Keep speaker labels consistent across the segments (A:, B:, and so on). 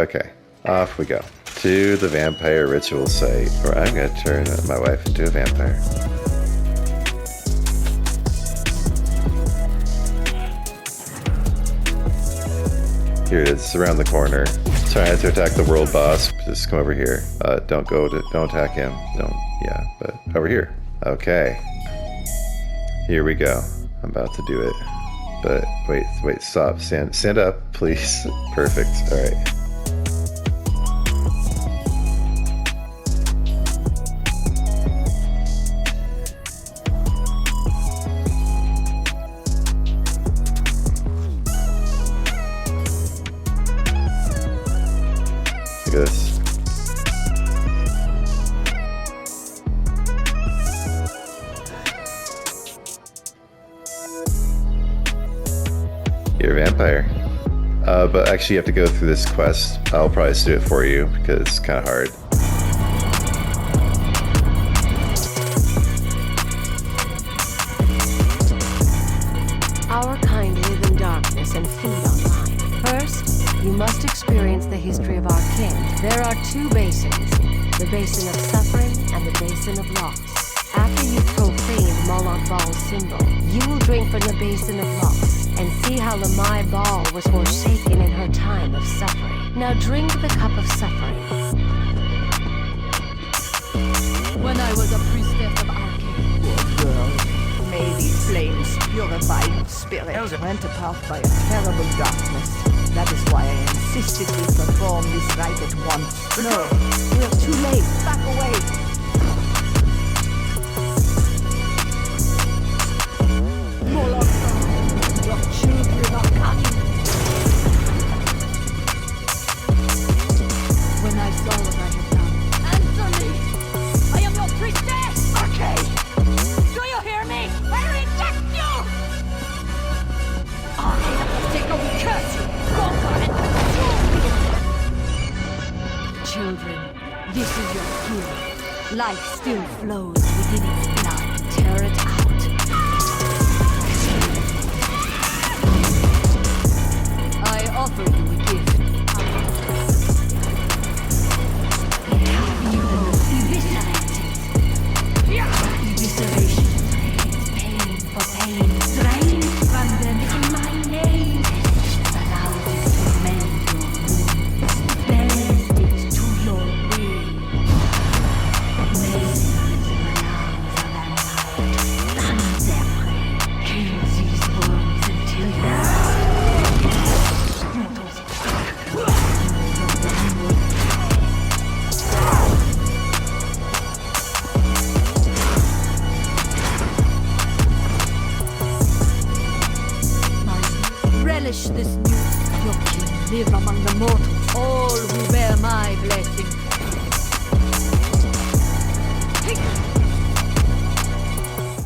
A: Okay, off we go. To the vampire ritual site, where I'm going to turn my wife into a vampire. Here it is, it's around the corner. Trying to attack the world boss. Just come over here. Don't attack him. But over here. Okay. Here we go. I'm about to do it. But wait, stop. Stand up, please. Perfect. Alright. Look at this. You're a vampire. But actually you have to go through this quest. I'll probably just do it for you because it's kind of hard.
B: Our kind live in darkness and feed on light. First, you must experience the history of our kin. There are two basins, the basin of suffering and the basin of loss. After you've profaned Moloch Baal's symbol, you will drink from the basin of loss and see how Lamai Baal was forsaken in her time of suffering. Now drink the cup of suffering.
C: When I was a priestess of Arcane, poor girl, may these flames purify your spirit. Went apart by a terrible darkness. That is why I insisted we perform this rite at once. No, we're too late. Back away. Your children are coming. When I saw what I had done, answer me! I am your priestess! Okay! Do you hear me? I reject you! I will curse you, conquer and consume you! Children, this is your cure. Life still flows within its blood. Tear it out. I offer you a gift. Evisceration creates pain for pain. Strength from them in my name. Allow this to mend your wounds. Bend it to your will. Nations renounce the land. Kill these worms until you relish this news. Your kin live among the mortals, all who bear my blessing.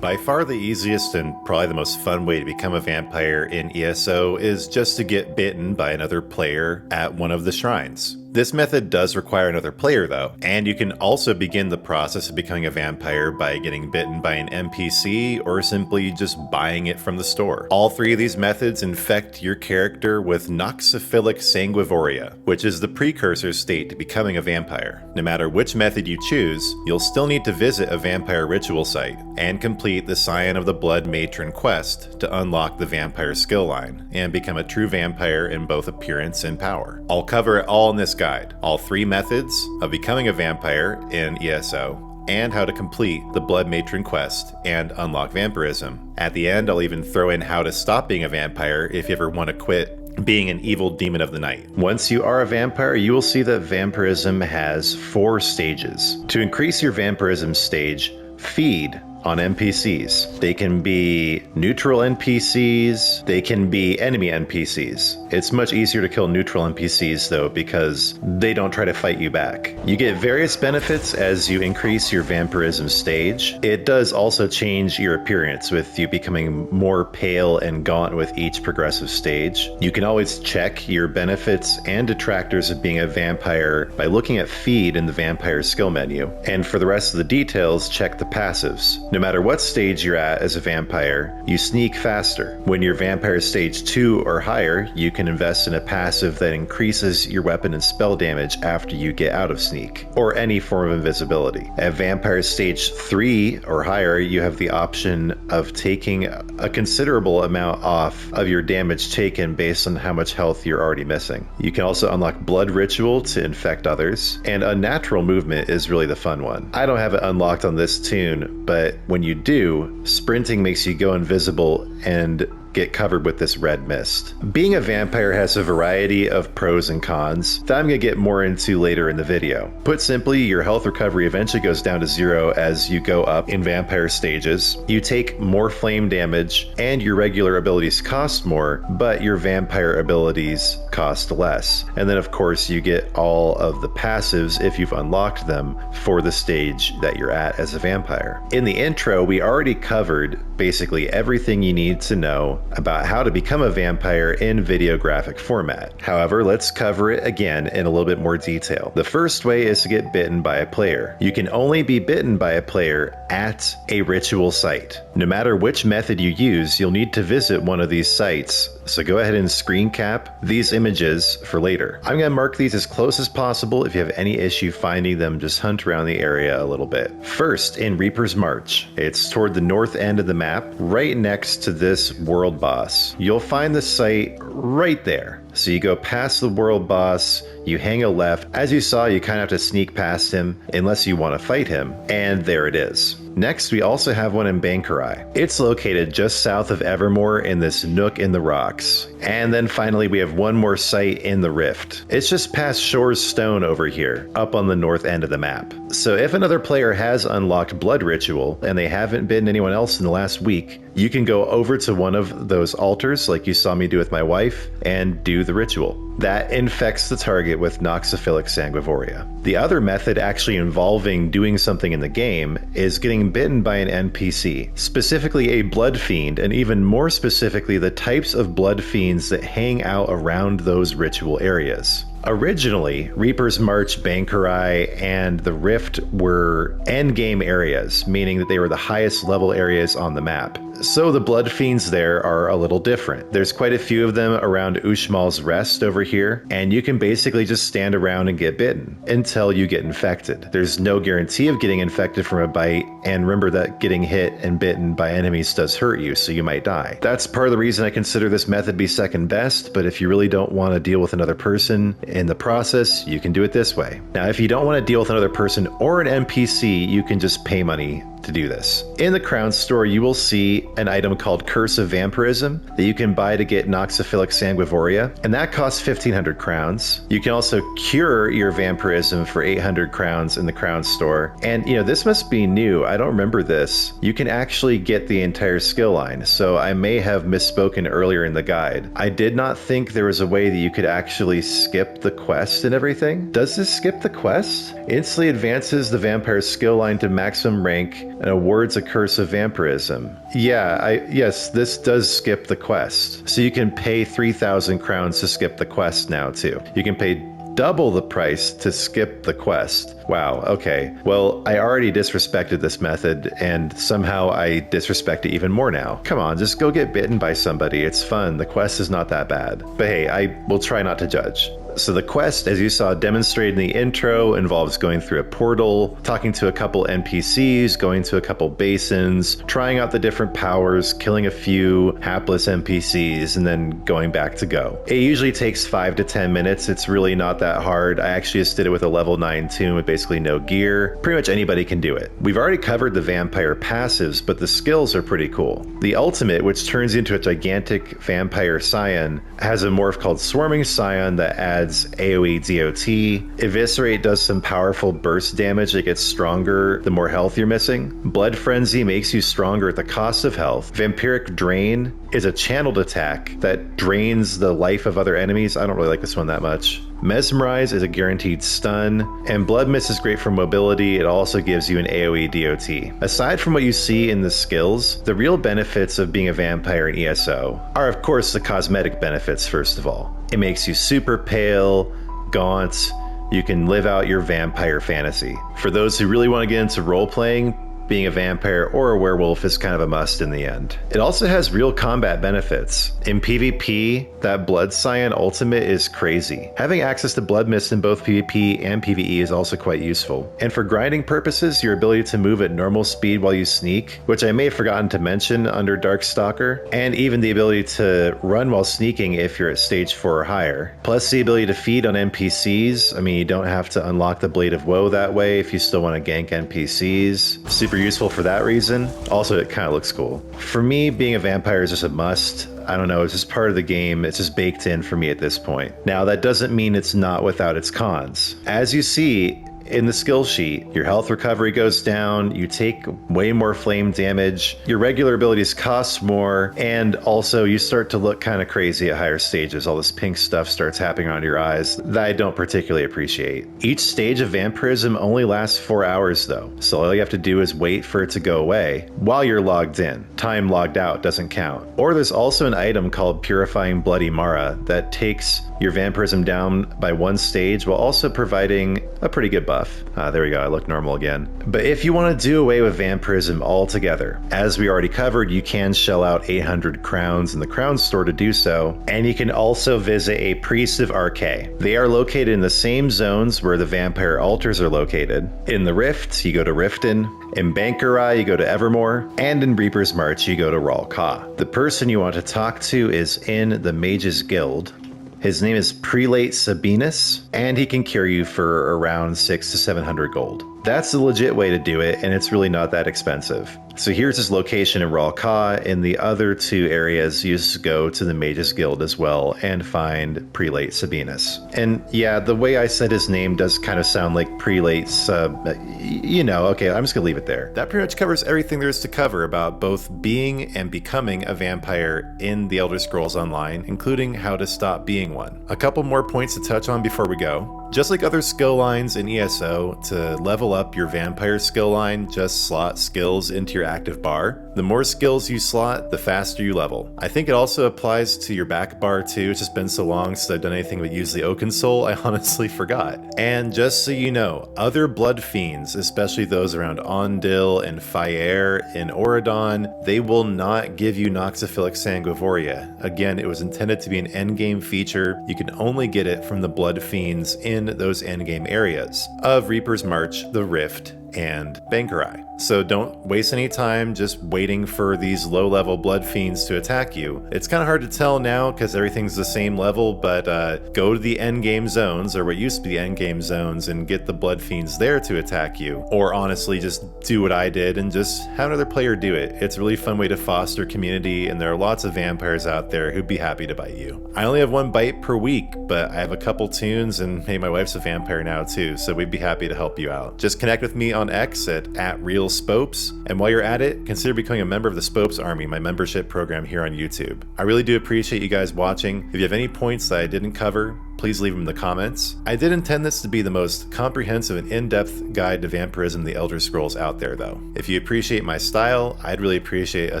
A: By far the easiest and probably the most fun way to become a vampire in ESO is just to get bitten by another player at one of the shrines. This method does require another player though, and you can also begin the process of becoming a vampire by getting bitten by an NPC or simply just buying it from the store. All three of these methods infect your character with Noxiphilic Sanguivoria, which is the precursor state to becoming a vampire. No matter which method you choose, you'll still need to visit a vampire ritual site and complete the Scion of the Blood Matron quest to unlock the vampire skill line and become a true vampire in both appearance and power. I'll cover it all in this guide, all three methods of becoming a vampire in ESO, and how to complete the Blood Matron quest and unlock vampirism. At the end, I'll even throw in how to stop being a vampire if you ever want to quit being an evil demon of the night. Once you are a vampire, you will see that vampirism has 4 stages. To increase your vampirism stage, feed on NPCs. They can be neutral NPCs, they can be enemy NPCs. It's much easier to kill neutral NPCs though because they don't try to fight you back. You get various benefits as you increase your vampirism stage. It does also change your appearance with you becoming more pale and gaunt with each progressive stage. You can always check your benefits and detractors of being a vampire by looking at feed in the vampire skill menu. And for the rest of the details, check the passives. No matter what stage you're at as a vampire, you sneak faster. When you're vampire stage 2 or higher, you can invest in a passive that increases your weapon and spell damage after you get out of sneak, or any form of invisibility. At vampire stage 3 or higher, you have the option of taking a considerable amount off of your damage taken based on how much health you're already missing. You can also unlock Blood Ritual to infect others, and Unnatural Movement is really the fun one. I don't have it unlocked on this tune, but when you do, sprinting makes you go invisible and get covered with this red mist. Being a vampire has a variety of pros and cons that I'm going to get more into later in the video. Put simply, your health recovery eventually goes down to 0 as you go up in vampire stages. You take more flame damage and your regular abilities cost more, but your vampire abilities cost less. And then of course you get all of the passives if you've unlocked them for the stage that you're at as a vampire. In the intro, we already covered basically everything you need to know about how to become a vampire in videographic format. However, let's cover it again in a little bit more detail. The first way is to get bitten by a player. You can only be bitten by a player at a ritual site. No matter which method you use, you'll need to visit one of these sites. So go ahead and screen cap these images for later. I'm going to mark these as close as possible. If you have any issue finding them, just hunt around the area a little bit. First, in Reaper's March. It's toward the north end of the map, right next to this world boss. You'll find the site right there. So you go past the world boss, you hang a left. As you saw, you kind of have to sneak past him unless you want to fight him, and there it is. Next, we also have one in Bangkorai. It's located just south of Evermore in this nook in the rocks. And then finally, we have one more site in the Rift. It's just past Shore's Stone over here, up on the north end of the map. So if another player has unlocked Blood Ritual and they haven't bitten anyone else in the last week, you can go over to one of those altars like you saw me do with my wife and do the ritual. That infects the target with Noxiphilic Sanguivoria. The other method actually involving doing something in the game is getting bitten by an NPC, specifically a Bloodfiend, and even more specifically the types of Bloodfiends that hang out around those ritual areas. Originally, Reaper's March, Bangkorai, and the Rift were endgame areas, meaning that they were the highest level areas on the map. So the Bloodfiends there are a little different. There's quite a few of them around Ushmal's Rest over here, and you can basically just stand around and get bitten until you get infected. There's no guarantee of getting infected from a bite, and remember that getting hit and bitten by enemies does hurt you, so you might die. That's part of the reason I consider this method to be second best, but if you really don't want to deal with another person in the process, you can do it this way. Now, if you don't want to deal with another person or an NPC, you can just pay money to do this. In the Crown store, you will see an item called Curse of Vampirism that you can buy to get Noxiphilic Sanguivoria, and that costs 1,500 crowns. You can also cure your vampirism for 800 crowns in the Crown store. And this must be new. I don't remember this. You can actually get the entire skill line, so I may have misspoken earlier in the guide. I did not think there was a way that you could actually skip the quest and everything. Does this skip the quest? Instantly advances the vampire skill line to maximum rank and awards a Curse of Vampirism. Yes, this does skip the quest. So you can pay 3,000 crowns to skip the quest now too. You can pay double the price to skip the quest. Wow, okay. Well, I already disrespected this method, and somehow I disrespect it even more now. Come on, just go get bitten by somebody. It's fun. The quest is not that bad. But hey, I will try not to judge. So the quest, as you saw demonstrated in the intro, involves going through a portal, talking to a couple NPCs, going to a couple basins, trying out the different powers, killing a few hapless NPCs, and then going back to go. It usually takes 5 to 10 minutes. It's really not that hard. I actually just did it with a level 9 tomb with basically no gear. Pretty much anybody can do it. We've already covered the vampire passives, but the skills are pretty cool. The ultimate, which turns into a gigantic vampire Scion, has a morph called Swarming Scion that adds AoE DOT. Eviscerate does some powerful burst damage that gets stronger the more health you're missing. Blood Frenzy makes you stronger at the cost of health. Vampiric Drain is a channeled attack that drains the life of other enemies. I don't really like this one that much. Mesmerize is a guaranteed stun, and Blood Mist is great for mobility. It also gives you an AoE DOT. Aside from what you see in the skills, the real benefits of being a vampire in ESO are of course the cosmetic benefits first of all. It makes you super pale, gaunt. You can live out your vampire fantasy. For those who really want to get into role-playing, being a vampire or a werewolf is kind of a must in the end. It also has real combat benefits. In PvP, that Blood Scion ultimate is crazy. Having access to Blood Mist in both PvP and PvE is also quite useful. And for grinding purposes, your ability to move at normal speed while you sneak, which I may have forgotten to mention under Darkstalker, and even the ability to run while sneaking if you're at stage 4 or higher. Plus the ability to feed on NPCs. I mean, you don't have to unlock the Blade of Woe that way if you still want to gank NPCs. Super useful for that reason. Also, it kind of looks cool. For me, being a vampire is just a must. I don't know, it's just part of the game. It's just baked in for me at this point. Now, that doesn't mean it's not without its cons. As you see, in the skill sheet, your health recovery goes down, you take way more flame damage, your regular abilities cost more, and also you start to look kind of crazy at higher stages. All this pink stuff starts happening around your eyes that I don't particularly appreciate. Each stage of vampirism only lasts 4 hours though, so all you have to do is wait for it to go away while you're logged in. Time logged out doesn't count. Or there's also an item called Purifying Bloody Mara that takes your vampirism down by 1 stage while also providing a pretty good buff. There we go, I look normal again. But if you want to do away with vampirism altogether, as we already covered, you can shell out 800 crowns in the crown store to do so, and you can also visit a Priest of Arche. They are located in the same zones where the vampire altars are located. In the Rift, you go to Riften. In Bangkorai, you go to Evermore, and in Reaper's March, you go to Roleplaying. The person you want to talk to is in the Mages Guild. His name is Prelate Sabinus, and he can cure you for around 600 to 700 gold. That's the legit way to do it, and it's really not that expensive. So here's his location in Roleplaying. In the other 2 areas, you just go to the Mages Guild as well and find Prelate Sabinus. And yeah, the way I said his name does kind of sound like Prelate okay, I'm just gonna leave it there. That pretty much covers everything there is to cover about both being and becoming a vampire in the Elder Scrolls Online, including how to stop being one. A couple more points to touch on before we go. Just like other skill lines in ESO, to level up your vampire skill line, just slot skills into your active bar. The more skills you slot, the faster you level. I think it also applies to your back bar too. It's just been so long since I've done anything but use the Oaken Soul, I honestly forgot. And just so you know, other blood fiends, especially those around Ondil and Fire in Auradon, they will not give you Noxiphilic Sanguivoria. Again, it was intended to be an endgame feature. You can only get it from the blood fiends in those endgame areas of Reaper's March, the Rift, and Bangkorai. So don't waste any time just waiting for these low-level blood fiends to attack you. It's kind of hard to tell now because everything's the same level, but go to the endgame zones, or what used to be the endgame zones, and get the blood fiends there to attack you. Or honestly, just do what I did and just have another player do it. It's a really fun way to foster community, and there are lots of vampires out there who'd be happy to bite you. I only have 1 bite per week, but I have a couple tunes, and hey, my wife's a vampire now too, so we'd be happy to help you out. Just connect with me on X at @RealSpopes, and while you're at it, consider becoming a member of the Spopes Army, my membership program here on YouTube. I really do appreciate you guys watching. If you have any points that I didn't cover, please leave them in the comments. I did intend this to be the most comprehensive and in-depth guide to vampirism and the Elder Scrolls out there though. If you appreciate my style, I'd really appreciate a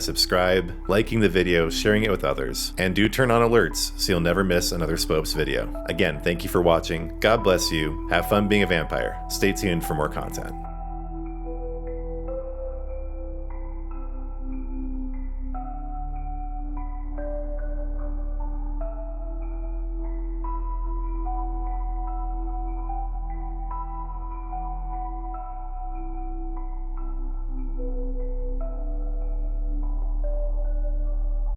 A: subscribe, liking the video, sharing it with others, and do turn on alerts so you'll never miss another Spopes video. Again, thank you for watching, God bless you, have fun being a vampire, stay tuned for more content.